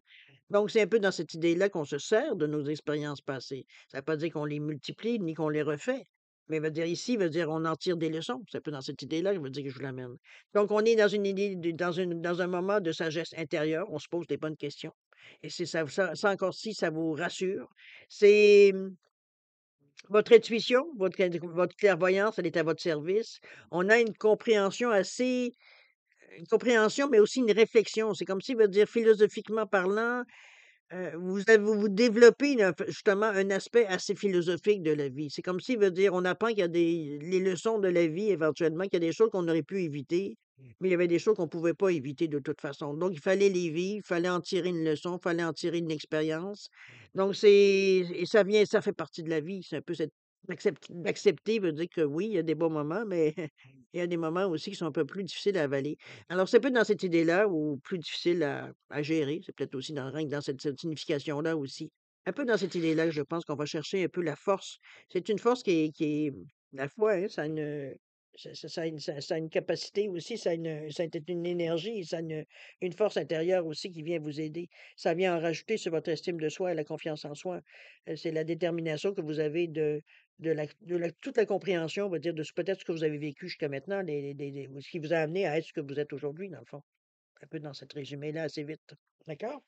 Donc, c'est un peu dans cette idée-là qu'on se sert de nos expériences passées. Ça ne veut pas dire qu'on les multiplie ni qu'on les refait. Mais veut dire ici, veut dire on en tire des leçons. C'est un peu dans cette idée-là que je veux dire que je vous l'amène. Donc, on est dans une idée, dans un moment de sagesse intérieure. On se pose des bonnes questions. Et c'est ça encore si ça vous rassure. C'est votre intuition, votre clairvoyance, elle est à votre service. On a une compréhension, mais aussi une réflexion. C'est comme si, veut dire, philosophiquement parlant, vous développez justement un aspect assez philosophique de la vie. C'est comme si, veut dire, on apprend qu'il y a les leçons de la vie éventuellement, qu'il y a des choses qu'on aurait pu éviter, mais il y avait des choses qu'on ne pouvait pas éviter de toute façon. Donc, il fallait les vivre, il fallait en tirer une leçon, il fallait en tirer une expérience. Donc, et ça fait partie de la vie. C'est un peu d'accepter veut dire que oui, il y a des bons moments, mais il y a des moments aussi qui sont un peu plus difficiles à avaler. Alors, c'est un peu dans cette idée-là ou plus difficile à gérer. C'est peut-être aussi rien que dans cette signification-là aussi. Un peu dans cette idée-là que je pense qu'on va chercher un peu la force. C'est une force qui est la foi, hein, ça a une capacité aussi, ça a une énergie, ça a une force intérieure aussi qui vient vous aider. Ça vient en rajouter sur votre estime de soi et la confiance en soi. C'est la détermination que vous avez toute la compréhension, on va dire, de peut-être ce que vous avez vécu jusqu'à maintenant, ce qui vous a amené à être ce que vous êtes aujourd'hui, dans le fond. Un peu dans cet résumé-là, assez vite. D'accord?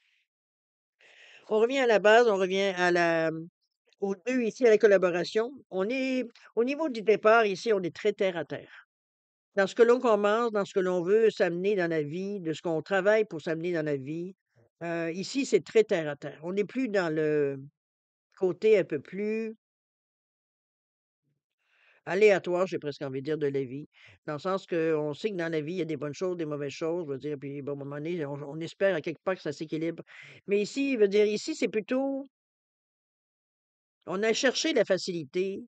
On revient à la base, on revient au 2 ici, à la collaboration. On est, au niveau du départ, ici, on est très terre à terre. Dans ce que l'on commence, dans ce que l'on veut s'amener dans la vie, de ce qu'on travaille pour s'amener dans la vie, ici, c'est très terre à terre. On n'est plus dans le côté un peu plus aléatoire, j'ai presque envie de dire, de la vie. Dans le sens qu'on sait que dans la vie, il y a des bonnes choses, des mauvaises choses, je veux dire, puis bon, à un moment donné, on espère à quelque part que ça s'équilibre. Mais ici, je veux dire, ici, c'est plutôt, on a cherché la facilité,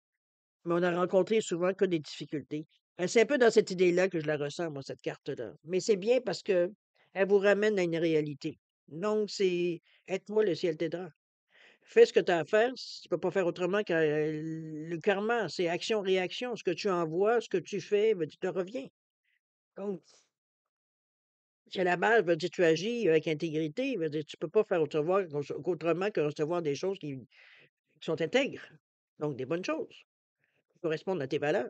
mais on a rencontré souvent que des difficultés. C'est un peu dans cette idée-là que je la ressens, moi, cette carte-là. Mais c'est bien parce que elle vous ramène à une réalité. Donc, c'est aide-toi, le ciel t'aidera. Fais ce que tu as à faire. Si tu peux pas faire autrement que le karma, c'est action-réaction. Ce que tu envoies, ce que tu fais, ben, tu te reviens. Donc, c'est la base, veut dire, tu agis avec intégrité, veut dire, tu peux pas faire qu'autrement que recevoir des choses qui sont intègres. Donc, des bonnes choses, qui correspondent à tes valeurs.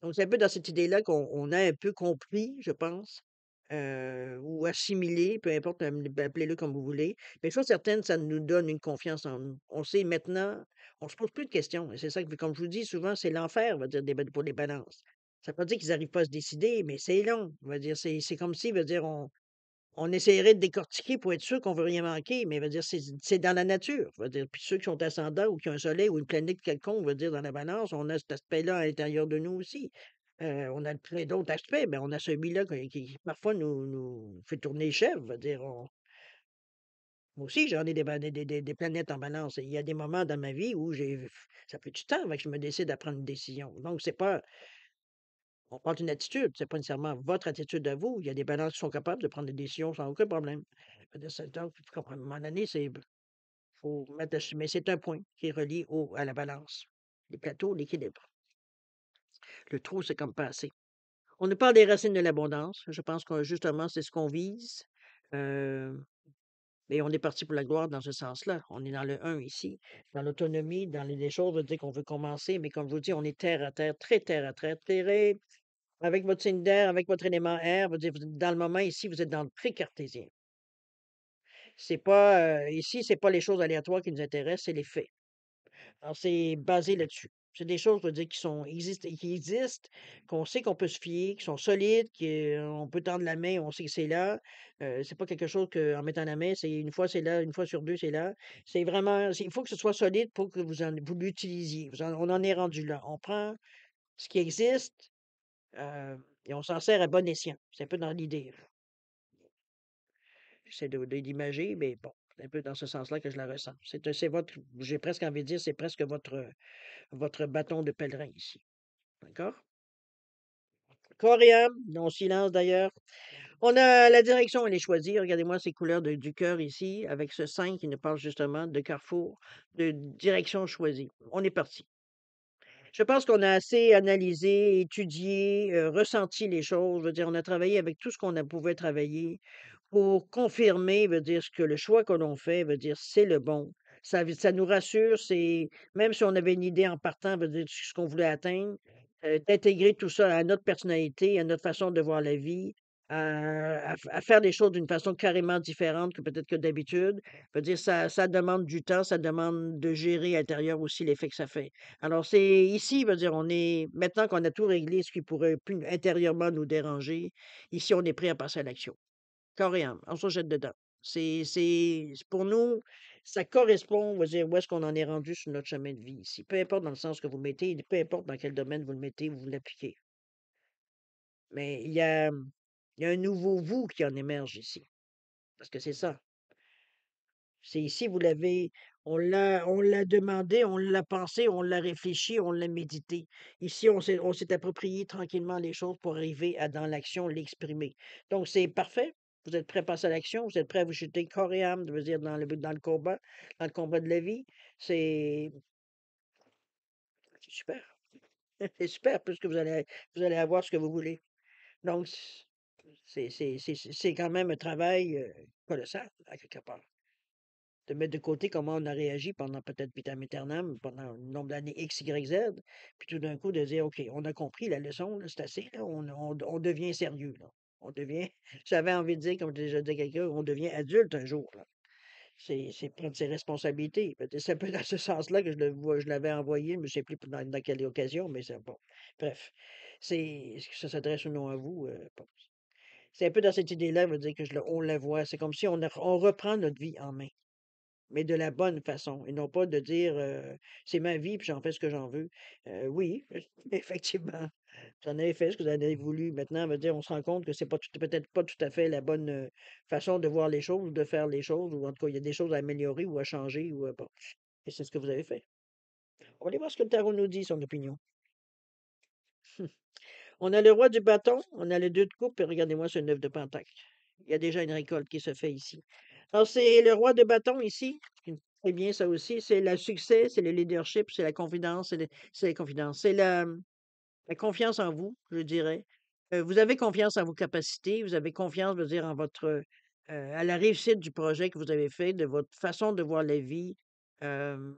Donc, c'est un peu dans cette idée-là qu'on a un peu compris, je pense, ou assimilé, peu importe, appelez-le comme vous voulez. Mais chose certaine, ça nous donne une confiance en nous. On sait maintenant, on se pose plus de questions. Et c'est ça que, comme je vous dis souvent, c'est l'enfer, on va dire, pour les balances. Ça veut pas dire qu'ils n'arrivent pas à se décider, mais c'est long. On va dire, c'est comme si, veut dire, on essaierait de décortiquer pour être sûr qu'on veut rien manquer, mais veut dire, c'est dans la nature. Veut dire, puis ceux qui sont ascendants ou qui ont un soleil ou une planète quelconque, veut dire, dans la balance, on a cet aspect-là à l'intérieur de nous aussi. On a plein d'autres aspects, mais on a celui-là qui parfois nous fait tourner les chèvres. Veut dire, moi aussi, j'en ai des planètes en balance. Et il y a des moments dans ma vie où ça fait du temps avant que je me décide à prendre une décision. Donc, c'est pas, on parle d'une attitude, c'est pas nécessairement votre attitude à vous. Il y a des balances qui sont capables de prendre des décisions sans aucun problème. Donc, tu comprends, à un moment donné, faut mettre mais c'est un point qui est relié à la balance. Les plateaux, l'équilibre. Le trou, c'est comme pas assez. On nous parle des racines de l'abondance. Je pense que justement, c'est ce qu'on vise. Euh, mais on est parti pour la gloire dans ce sens-là. On est dans le un ici, dans l'autonomie, dans les choses, veut dire qu'on veut commencer, mais comme je vous dis, on est terre à terre, très, avec votre signe d'air, avec votre élément air, veut dire, vous êtes dans le moment ici, vous êtes dans le pré-cartésien. C'est pas, ici, c'est pas les choses aléatoires qui nous intéressent, c'est les faits. Alors, c'est basé là-dessus. C'est des choses, je veux dire, qui existent, qu'on sait qu'on peut se fier, qui sont solides, qu'on peut tendre la main, on sait que c'est là. C'est pas quelque chose qu'en mettant la main, c'est une fois c'est là, une fois sur deux, c'est là. C'est vraiment, il faut que ce soit solide pour que vous l'utilisiez. On en est rendu là. On prend ce qui existe, euh, et on s'en sert à bon escient. C'est un peu dans l'idée, là. J'essaie de l'imager, mais bon, c'est un peu dans ce sens-là que je la ressens. C'est votre, j'ai presque envie de dire, c'est presque votre bâton de pèlerin ici. D'accord? Corps et âme, non silence d'ailleurs. On a la direction, elle est choisie. Regardez-moi ces couleurs du cœur ici, avec ce 5 qui nous parle justement de carrefour, de direction choisie. On est parti. Je pense qu'on a assez analysé, étudié, ressenti les choses. Je veux dire, on a travaillé avec tout ce qu'on a pouvait travailler pour confirmer, veut dire ce que le choix que l'on fait, veut dire c'est le bon. Ça nous rassure, c'est même si on avait une idée en partant, veut dire ce qu'on voulait atteindre, d'intégrer tout ça à notre personnalité, à notre façon de voir la vie, à faire les choses d'une façon carrément différente que peut-être que d'habitude. Veut dire ça demande du temps, ça demande de gérer à l'intérieur aussi l'effet que ça fait. Alors c'est ici, veut dire on est maintenant qu'on a tout réglé, ce qui pourrait plus intérieurement nous déranger, ici on est prêt à passer à l'action. Corps et âme, on se jette dedans. Pour nous, ça correspond, on va dire, où est-ce qu'on en est rendu sur notre chemin de vie ici. Peu importe dans le sens que vous le mettez, peu importe dans quel domaine vous le mettez, vous l'appliquez. Mais il y a un nouveau vous qui en émerge ici. Parce que c'est ça. C'est ici, on l'a demandé, on l'a pensé, on l'a réfléchi, on l'a médité. Ici, on s'est approprié tranquillement les choses pour arriver à, dans l'action, l'exprimer. Donc, c'est parfait. Vous êtes prêt à passer à l'action, vous êtes prêt à vous jeter corps et âme, je veux dire, dans le combat de la vie. C'est c'est super. C'est super, puisque vous allez avoir ce que vous voulez. Donc, c'est quand même un travail colossal, à quelque part. De mettre de côté comment on a réagi pendant peut-être vitam aeternam, pendant un nombre d'années X, Y, Z, puis tout d'un coup de dire: «OK, on a compris la leçon, là, c'est assez, là, on devient sérieux, là. On devient» j'avais envie de dire, comme j'ai déjà dit à quelqu'un, on devient adulte un jour, là. C'est prendre ses responsabilités. Peut-être c'est un peu dans ce sens-là que je l'avais envoyé, je ne sais plus dans quelle occasion, mais c'est bon. Bref, est-ce que ça s'adresse ou non à vous? Bon, c'est un peu dans cette idée-là, veut dire que on la voit. C'est comme si on reprend notre vie en main. mais de la bonne façon et non pas de dire, «C'est ma vie, puis j'en fais ce que j'en veux». Oui, effectivement, vous en avez fait ce que vous en avez voulu. Maintenant, veut dire, on se rend compte que c'est pas tout peut-être pas tout à fait la bonne, façon de voir les choses ou de faire les choses ou en tout cas, il y a des choses à améliorer ou à changer ou, bon et c'est ce que vous avez fait. On va aller voir ce que le tarot nous dit, son opinion. On a le roi du bâton, on a le 2 de coupe et regardez-moi ce 9 de pentacle. Il y a déjà une récolte qui se fait ici. Alors c'est le roi de bâton ici, c'est bien ça aussi, c'est le succès, c'est le leadership, c'est la confidence, c'est la confidence, c'est la confiance en vous, je dirais. Vous avez confiance en vos capacités, vous avez confiance, je veux dire, en votre, à la réussite du projet que vous avez fait, de votre façon de voir la vie. Hem,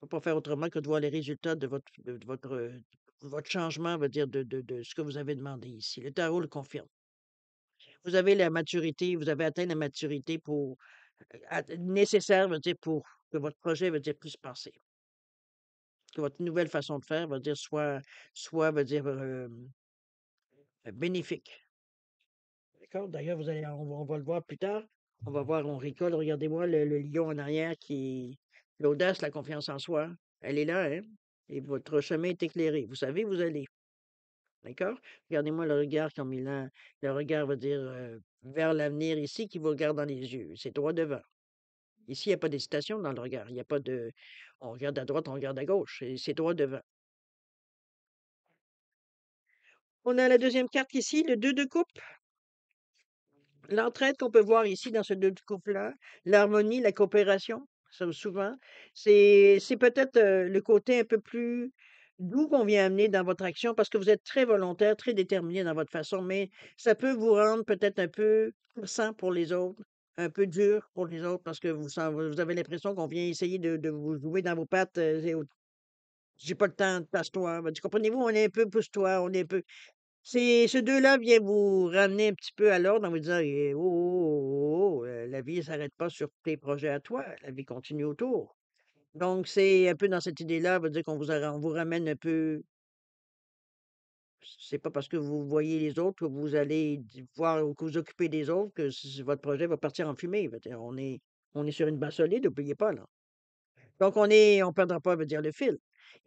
on peut pas faire autrement que de voir les résultats de votre changement, veut dire de ce que vous avez demandé ici. Le tarot le confirme. Vous avez la maturité, vous avez atteint la maturité pour nécessaire, veut dire, pour que votre projet, veut dire, puisse passer. Que votre nouvelle façon de faire, veut dire, soit, veut dire, bénéfique. D'accord? D'ailleurs, on va le voir plus tard. On va voir, on récolte, regardez-moi le lion en arrière l'audace, la confiance en soi. Elle est là, hein? Et votre chemin est éclairé. Vous savez où vous allez. D'accord? Regardez-moi le regard comme il a, le regard veut dire vers l'avenir ici qui vous regarde dans les yeux. C'est droit devant. Ici, il n'y a pas d'hésitation dans le regard. Il n'y a pas de on regarde à droite, on regarde à gauche. C'est droit devant. On a la deuxième carte ici, le 2 de coupe. L'entraide qu'on peut voir ici dans ce 2 de coupe-là, l'harmonie, la coopération, ça souvent, c'est peut-être, le côté un peu plus doux qu'on vient amener dans votre action parce que vous êtes très volontaire, très déterminé dans votre façon, mais ça peut vous rendre peut-être un peu sang pour les autres, un peu dur pour les autres parce que vous avez l'impression qu'on vient essayer de vous jouer dans vos pattes, et autres. «J'ai pas le temps, passe-toi». Ben, tu comprenez-vous? On est un peu pousse-toi, on est un peu c'est ce 2-là vient vous ramener un petit peu à l'ordre en vous disant: «Eh, oh, oh, oh, oh, la vie ne s'arrête pas sur tes projets à toi, la vie continue autour». Donc c'est un peu dans cette idée-là, veut dire on vous ramène un peu c'est pas parce que vous voyez les autres que vous allez voir ou que vous occupez des autres que votre projet va partir en fumée. Veut dire on est sur une base solide, n'oubliez pas, là. Donc on perdra pas, veut dire, le fil.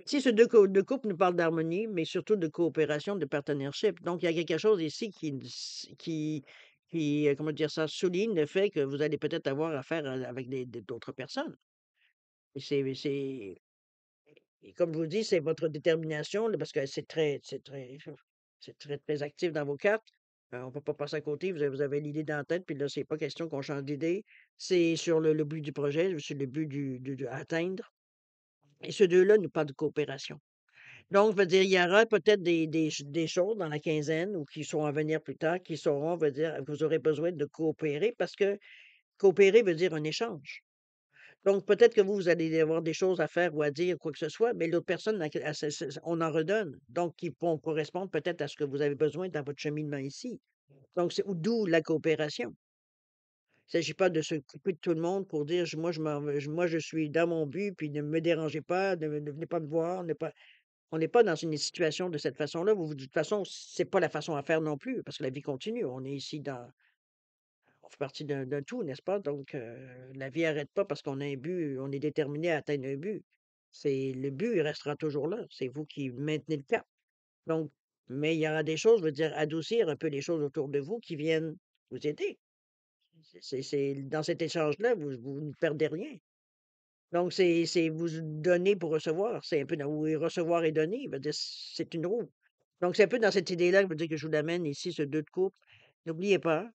Ici, ce 2 couple nous parle d'harmonie, mais surtout de coopération, de partnership. Donc il y a quelque chose ici qui, comment dire ça, souligne le fait que vous allez peut-être avoir affaire avec d'autres personnes. Et et comme je vous dis, c'est votre détermination, là, parce que c'est très, très actif dans vos cartes. On peut pas passer à côté. Vous avez l'idée dans la tête, puis là, c'est pas question qu'on change d'idée. C'est sur le but du projet, sur le but à atteindre. Et ce 2-là nous parle de coopération. Donc, veut dire, il y aura peut-être des choses dans la quinzaine ou qui sont à venir plus tard, qui seront, veut dire, vous aurez besoin de coopérer parce que coopérer veut dire un échange. Donc, peut-être que vous allez avoir des choses à faire ou à dire, quoi que ce soit, mais l'autre personne, on en redonne. Donc, qui vont correspondre peut-être à ce que vous avez besoin dans votre cheminement ici. Donc, d'où la coopération. Il ne s'agit pas de s'occuper de tout le monde pour dire, moi, moi, je suis dans mon but, puis ne me dérangez pas, ne venez pas me voir, ne pas. On n'est pas dans une situation de cette façon-là. Vous vous dites: «De toute façon, c'est pas la façon à faire non plus, parce que la vie continue. On fait partie d'un tout, n'est-ce pas? Donc, la vie n'arrête pas parce qu'on a un but, on est déterminé à atteindre un but. Le but, il restera toujours là. C'est vous qui maintenez le cap. Donc, mais il y aura des choses, je veux dire, adoucir un peu les choses autour de vous qui viennent vous aider. C'est dans cet échange-là, vous ne perdez rien. Donc, c'est vous donner pour recevoir. C'est un peu dans oui, recevoir et donner, veut dire, c'est une roue. Donc, c'est un peu dans cette idée-là, que veut dire que je vous l'amène ici, ce 2 de coupe. N'oubliez pas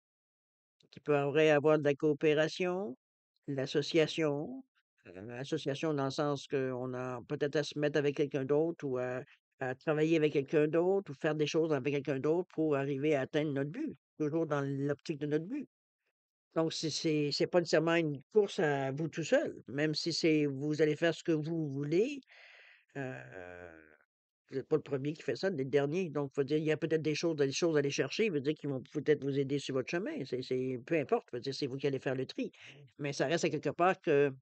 qu'il pourrait y avoir de la coopération, de l'association, association dans le sens qu'on a peut-être à se mettre avec quelqu'un d'autre ou à travailler avec quelqu'un d'autre ou faire des choses avec quelqu'un d'autre pour arriver à atteindre notre but, toujours dans l'optique de notre but. Donc c'est pas nécessairement une course à vous tout seul, même si vous allez faire ce que vous voulez, heu, vous êtes pas le premier qui fait ça, ni le dernier. Donc faut dire, il y a peut-être des choses à aller chercher, veut dire qu'ils vont peut-être vous aider sur votre chemin. C'est peu importe, veut dire, c'est vous qui allez faire le tri. Mais ça reste à quelque part qu'on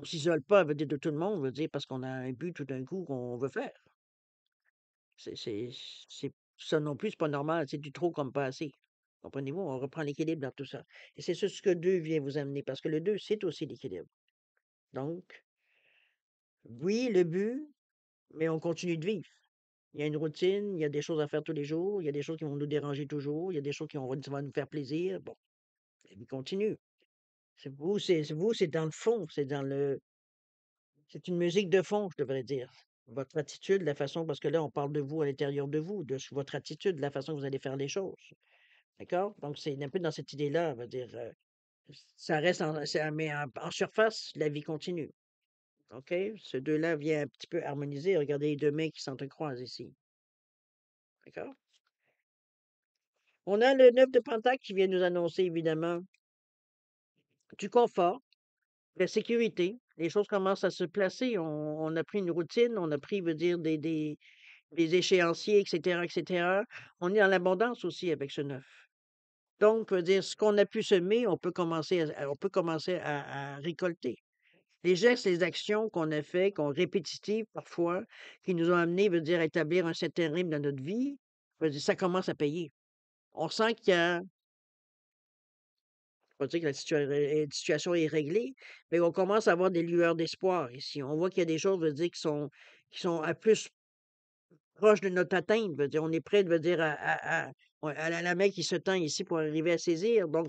s'isole pas, veut dire, de tout le monde, veut dire, parce qu'on a un but tout d'un coup qu'on veut faire. C'est c'est ça non plus, c'est pas normal, c'est du trop comme pas assez. Comprenez-vous? On reprend l'équilibre dans tout ça. Et c'est ce que 2 vient vous amener, parce que le 2 c'est aussi l'équilibre. Donc, oui, le but, mais on continue de vivre. Il y a une routine, il y a des choses à faire tous les jours, il y a des choses qui vont nous déranger toujours, il y a des choses qui vont nous faire plaisir. Bon, la vie continue. C'est dans le fond, c'est une musique de fond, je devrais dire. Votre attitude, la façon, parce que là, on parle de vous à l'intérieur de vous, votre attitude, la façon que vous allez faire les choses. D'accord? Donc, c'est un peu dans cette idée-là, on va dire, ça reste mais en surface, la vie continue. OK? Ce deux-là vient un petit peu harmoniser. Regardez les deux mains qui s'entrecroisent ici. D'accord? On a le 9 de Pentacle qui vient nous annoncer, évidemment, du confort, de la sécurité. Les choses commencent à se placer. On a pris une routine, on a pris, veut dire, des échéanciers, etc., etc. On est dans l'abondance aussi avec ce 9. Donc, veut dire, ce qu'on a pu semer, on peut commencer à récolter. Les gestes, les actions qu'on a fait, qu'on répétitives parfois, qui nous ont amenés, veut dire, à établir un certain rythme dans notre vie, veut dire, ça commence à payer. On sent qu'il y a Pas dire que situation est réglée, mais on commence à avoir des lueurs d'espoir ici. On voit qu'il y a des choses, veut dire, qui sont à plus proches de notre atteinte. Veut dire, on est prêt, veut dire, ouais, à la main qui se tend ici pour arriver à saisir. Donc,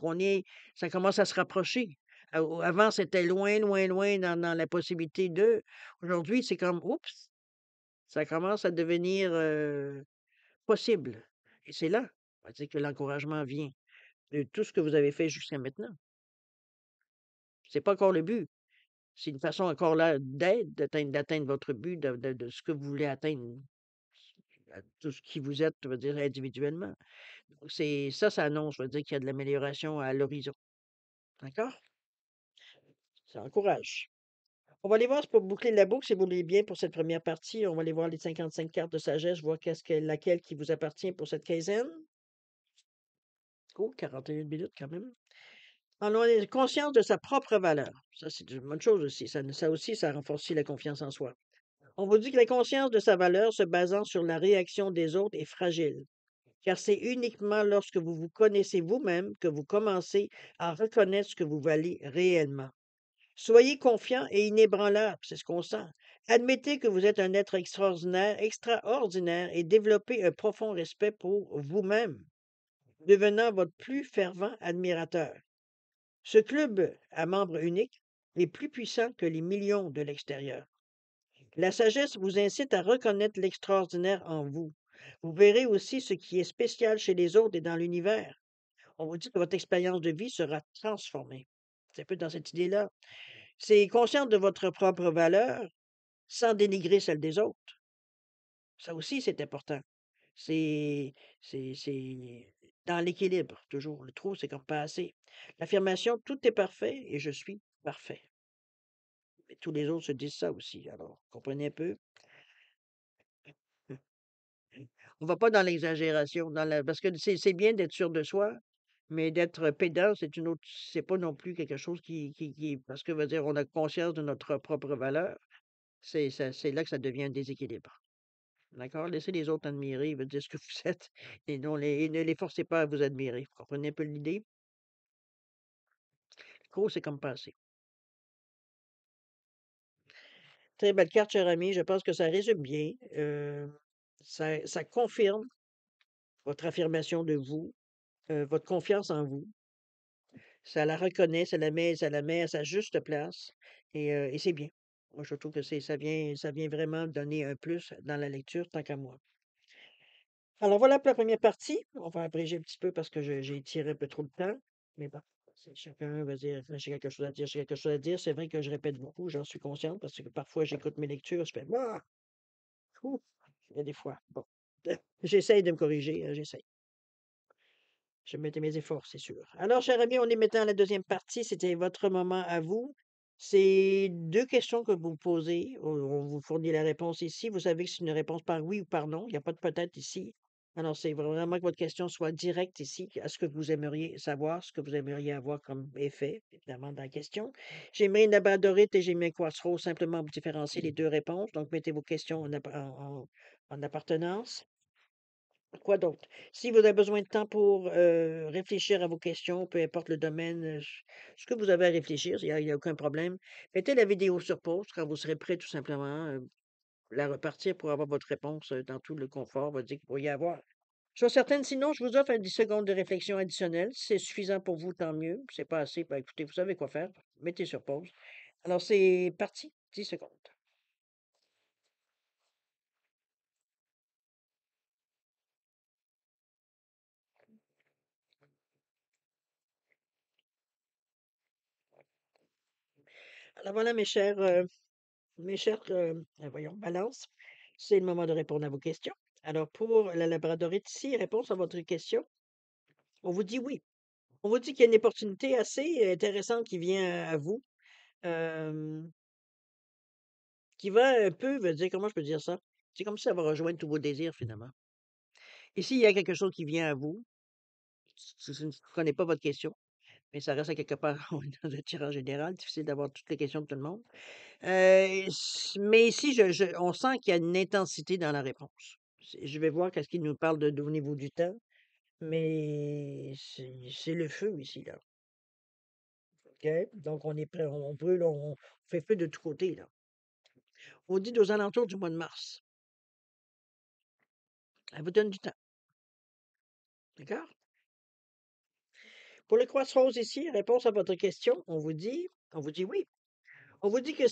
ça commence à se rapprocher. Avant, c'était loin, loin, loin dans la possibilité de. Aujourd'hui, c'est comme, oups, ça commence à devenir possible. Et c'est là, on va dire que l'encouragement vient de tout ce que vous avez fait jusqu'à maintenant. C'est pas encore le but. C'est une façon encore là d'atteindre votre but, de ce que vous voulez atteindre, tout ce qui vous êtes, je veux dire, individuellement. Donc ça annonce, je veux dire, qu'il y a de l'amélioration à l'horizon. D'accord? Ça encourage. On va aller voir, c'est pour boucler la boucle, si vous voulez bien, pour cette première partie. On va aller voir les 55 cartes de sagesse, voir laquelle qui vous appartient pour cette quinzaine. Oh, 41 minutes quand même. Alors, on est conscience de sa propre valeur. Ça, c'est une bonne chose aussi. Ça aussi, ça renforce la confiance en soi. On vous dit que la conscience de sa valeur se basant sur la réaction des autres est fragile, car c'est uniquement lorsque vous vous connaissez vous-même que vous commencez à reconnaître ce que vous valez réellement. Soyez confiant et inébranlable, c'est ce qu'on sent. Admettez que vous êtes un être extraordinaire, extraordinaire et développez un profond respect pour vous-même, devenant votre plus fervent admirateur. Ce club à membres uniques est plus puissant que les millions de l'extérieur. La sagesse vous incite à reconnaître l'extraordinaire en vous. Vous verrez aussi ce qui est spécial chez les autres et dans l'univers. On vous dit que votre expérience de vie sera transformée. C'est un peu dans cette idée-là. C'est conscient de votre propre valeur sans dénigrer celle des autres. Ça aussi, c'est important. C'est, c'est dans l'équilibre, toujours. Le trop, c'est comme pas assez. L'affirmation, tout est parfait et je suis parfait. Mais tous les autres se disent ça aussi. Alors, comprenez un peu? On va pas dans l'exagération, parce que c'est bien d'être sûr de soi, mais d'être pédant, c'est pas non plus quelque chose parce que veut dire on a conscience de notre propre valeur, c'est là que ça devient un déséquilibre. D'accord? Laissez les autres admirer, veut dire ce que vous êtes, et ne les forcez pas à vous admirer. Vous comprenez un peu l'idée? Gros, c'est comme passé. Très belle carte, cher ami. Je pense que ça résume bien. Ça confirme votre affirmation de vous, votre confiance en vous. Ça la reconnaît, ça la met à sa juste place et c'est bien. Moi, je trouve que ça vient vraiment donner un plus dans la lecture, tant qu'à moi. Alors voilà pour la première partie. On va abréger un petit peu parce que j'ai tiré un peu trop de temps, mais bon, chacun va dire: «J'ai quelque chose à dire, j'ai quelque chose à dire». C'est vrai que je répète beaucoup, j'en suis consciente parce que parfois j'écoute mes lectures, je fais: «Ah! Ouf!» Il y a des fois, bon, j'essaye de me corriger, j'essaye. Je mettais mes efforts, c'est sûr. Alors, cher ami, on est maintenant à la deuxième partie. C'était votre moment à vous. C'est deux questions que vous posez. On vous fournit la réponse ici. Vous savez que c'est une réponse par oui ou par non. Il n'y a pas de peut-être ici. Alors, c'est vraiment que votre question soit directe ici à ce que vous aimeriez savoir, ce que vous aimeriez avoir comme effet, évidemment, dans la question. J'ai mis une labradorite et j'ai mis un quattro simplement pour différencier les deux réponses. Donc, mettez vos questions en appartenance. Quoi d'autre? Si vous avez besoin de temps pour, réfléchir à vos questions, peu importe le domaine, ce que vous avez à réfléchir, il y a aucun problème. Mettez la vidéo sur pause quand vous serez prêt tout simplement, la repartir pour avoir votre réponse, dans tout le confort, va dire que vous pourriez avoir. Je suis certaine, sinon je vous offre un 10 secondes de réflexion additionnelle. Si c'est suffisant pour vous, tant mieux. Si c'est pas assez, ben, écoutez, vous savez quoi faire. Mettez sur pause. Alors c'est parti, 10 secondes. Alors voilà mes chers, voyons, Balance, c'est le moment de répondre à vos questions. Alors pour la labradorite ici, réponse à votre question, on vous dit oui. On vous dit qu'il y a une opportunité assez intéressante qui vient à vous, hem, qui va un peu, veut dire, comment je peux dire ça? C'est comme si ça va rejoindre tous vos désirs finalement. Ici, il y a quelque chose qui vient à vous, je ne connais pas votre question, mais ça reste à quelque part dans un tirage général, difficile d'avoir toutes les questions de tout le monde. Mais ici, on sent qu'il y a une intensité dans la réponse. Je vais voir qu'est-ce qu'il nous parle au niveau du temps, mais c'est le feu ici, là. OK? Donc, on est prêt, on brûle, on fait feu de tous côtés, là. On dit aux alentours du mois de mars. Elle vous donne du temps. D'accord? Pour le crossroads ici, réponse à votre question, on vous dit oui. On vous dit que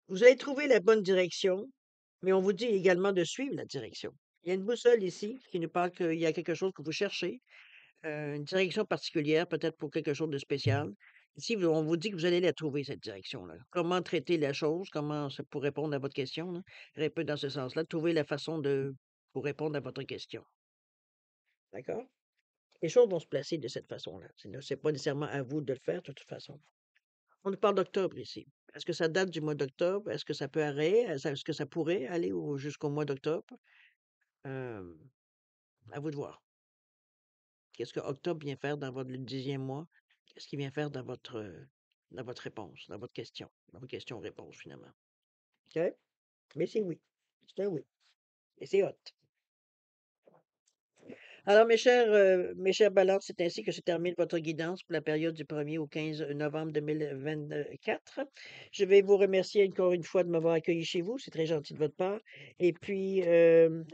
vous allez trouver la bonne direction, mais on vous dit également de suivre la direction. Il y a une boussole ici qui nous parle qu'il y a quelque chose que vous cherchez, une direction particulière, peut-être pour quelque chose de spécial. Ici, on vous dit que vous allez la trouver, cette direction-là. Comment traiter la chose, comment, pour répondre à votre question, là, un peu dans ce sens-là, trouver la façon pour répondre à votre question. D'accord? Les choses vont se placer de cette façon-là. C'est pas nécessairement à vous de le faire, de toute façon. On nous parle d'octobre ici. Est-ce que ça date du mois d'octobre? Est-ce que ça peut aller? Est-ce que ça pourrait aller jusqu'au mois d'octobre? Euh, à vous de voir. Qu'est-ce que octobre vient faire dans le 10e mois? Qu'est-ce qu'il vient faire dans votre réponse, dans votre question, dans vos questions-réponses, finalement? OK? Mais c'est oui. C'est un oui. Et c'est hot. Alors, mes chers balances, c'est ainsi que se termine votre guidance pour la période du 1er au 15 novembre 2024. Je vais vous remercier encore une fois de m'avoir accueilli chez vous. C'est très gentil de votre part. Et puis,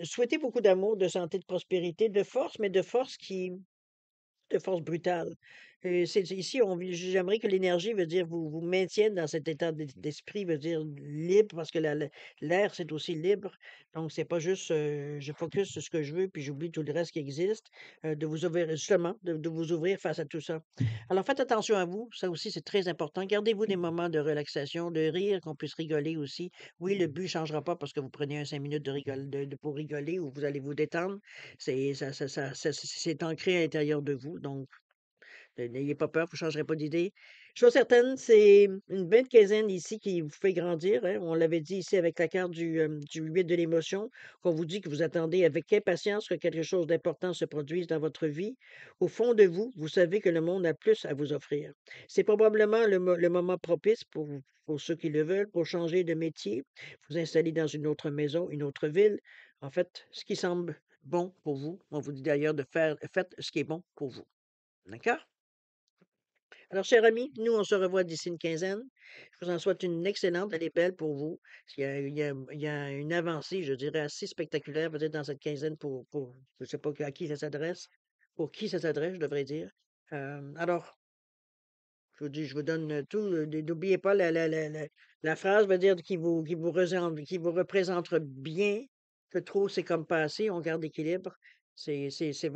souhaiter beaucoup d'amour, de santé, de prospérité, de force, mais de force brutale. Ici, j'aimerais que l'énergie veut dire vous maintienne dans cet état d'esprit, veut dire libre, parce que l'air, c'est aussi libre. Donc, c'est pas juste je focus sur ce que je veux, puis j'oublie tout le reste qui existe. De vous ouvrir, justement, de vous ouvrir face à tout ça. Alors, faites attention à vous, ça aussi, c'est très important. Gardez-vous des moments de relaxation, de rire, qu'on puisse rigoler aussi. Oui, le but ne changera pas parce que vous prenez un 5 minutes pour rigoler ou vous allez vous détendre. C'est ancré à l'intérieur de vous, donc n'ayez pas peur, vous ne changerez pas d'idée. Chose certaine, c'est une bonne quinzaine ici qui vous fait grandir, hein. On l'avait dit ici avec la carte du 8 de l'émotion, qu'on vous dit que vous attendez avec impatience que quelque chose d'important se produise dans votre vie. Au fond de vous, vous savez que le monde a plus à vous offrir. C'est probablement le moment propice pour ceux qui le veulent, pour changer de métier, vous installer dans une autre maison, une autre ville. En fait, ce qui semble bon pour vous, on vous dit d'ailleurs faites ce qui est bon pour vous. D'accord? Alors, cher ami, nous, on se revoit d'ici une quinzaine. Je vous en souhaite une excellente. Elle est belle pour vous. Il y a une avancée, je dirais, assez spectaculaire, peut-être dans cette quinzaine je ne sais pas à qui ça s'adresse, pour qui ça s'adresse, je devrais dire. Alors, je vous donne tout. N'oubliez pas la phrase, veut dire qui vous représente bien, que trop, c'est comme pas assez. On garde l'équilibre. C'est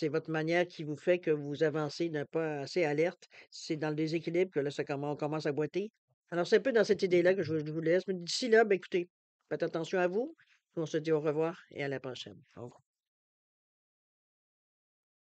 votre manière qui vous fait que vous avancez d'un pas assez alerte. C'est dans le déséquilibre que là, on commence à boiter. Alors, c'est un peu dans cette idée-là que je vous laisse. Mais d'ici là, ben, écoutez, faites attention à vous. On se dit au revoir et à la prochaine. Au revoir.